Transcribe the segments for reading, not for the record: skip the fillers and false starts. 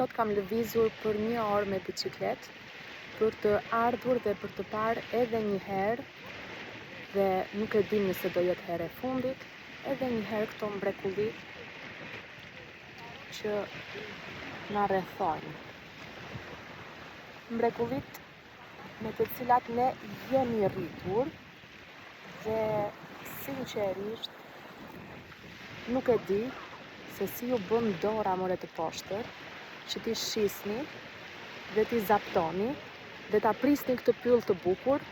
sot kam lëvizur për 1 orë me biçikletë për të ardhur dhe për të parë edhe një herë, dhe nuk e dim nëse do jetë herë e fundit, edhe një herë këto mrekulli që na rrethojnë. Mrekullit me të cilat ne jemi rritur dhe sinqerisht nuk e di se si ju bën dora more të poshtër që t'i shisni dhe t'i zaptoni dhe t'a prisni këtë pyll të bukur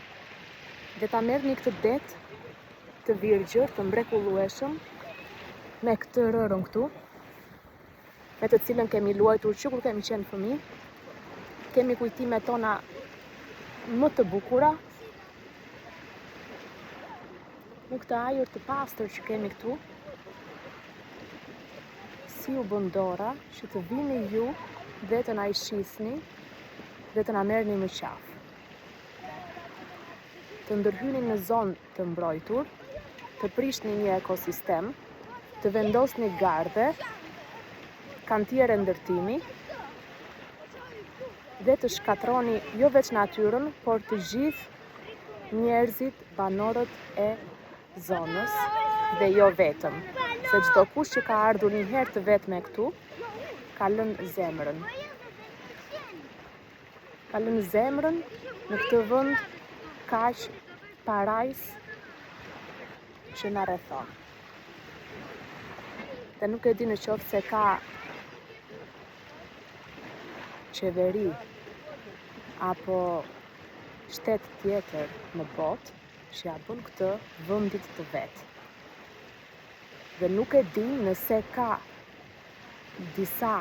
dhe t'a merrni këtë det të virgjër, të mrekullueshëm, me këtë rërën këtu, me të cilën kemi luajtur që kur kemi qenë fëmijë, kemi kujtimet tona më të bukura, në këtë ajër të pastër që kemi këtu. Si u bën dora që të vini ju dhe të na i shisni dhe të na merrni më qafë. Të ndërhyni në zonë të mbrojtur, të prishni një ekosistem, të vendosni garde, kantiere ndërtimi dhe të shkatroni jo veç natyrën, por të gjithë njerëzit, banorët e zonës dhe jo vetëm. Se çdo kush që ka ardhur një herë të vetme këtu, ka lënë zemrën. Ka lënë zemrën në këtë vend kaq parajs që na rrethon. Dhe nuk e di në qoftë se ka qeveri apo shtet tjetër në botë që ja bën këtë vendit të vet. Dhe nuk e di nëse ka disa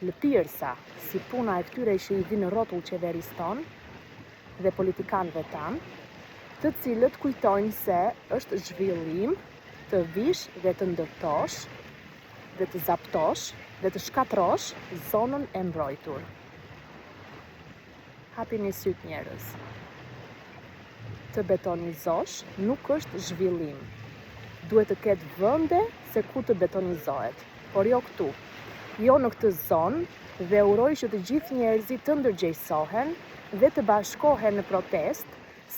lëpirësa si puna e këtyre që i vinë rrotull qeverisë tonë dhe politikanëve tanë, të cilët kujtojnë se është zhvillim të vish dhe të ndërtosh dhe të zaptosh dhe të shkatrosh zonën e mbrojtur. Hapini syt njerëz. Të betonizosh nuk është zhvillim. Duhet të ketë vende se ku të betonizohet, por jo këtu. Jo në këtë zonë dhe uroj që të gjithë njerëzit të ndërgjegjësohen dhe të bashkohen në protest,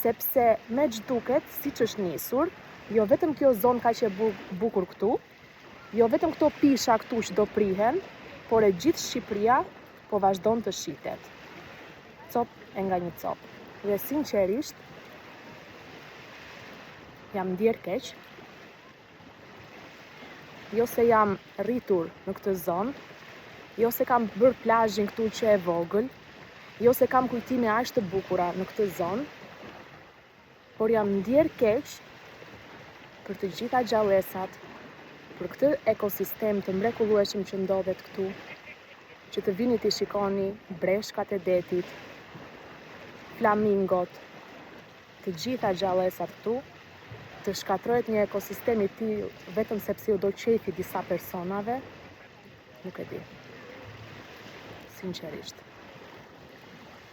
sepse me ç'duket siç është nisur, jo vetëm kjo zonë kaq e bukur këtu, jo vetëm këto pisha këtu që do prihen, por e gjithë Shqipëria po vazhdon të shitet. Cop e nga një cop. Dhe sinqerisht jam ndier keq. Jo se jam rritur në këtë zonë, jo se kam bërë plazhin këtu që e vogël, jo se kam kujtime aq të bukura në këtë zonë, por jam ndier keq për të gjitha gjallësat, për këtë ekosistem të mrekullueshëm që ndodhet këtu, që të vini t'i shikoni breshkat e detit, flamingot, të gjitha gjallësat këtu, të shkatrohet një ekosistem i tillë vetëm sepse u do qefi disa personave, nuk e di. Sinqerisht.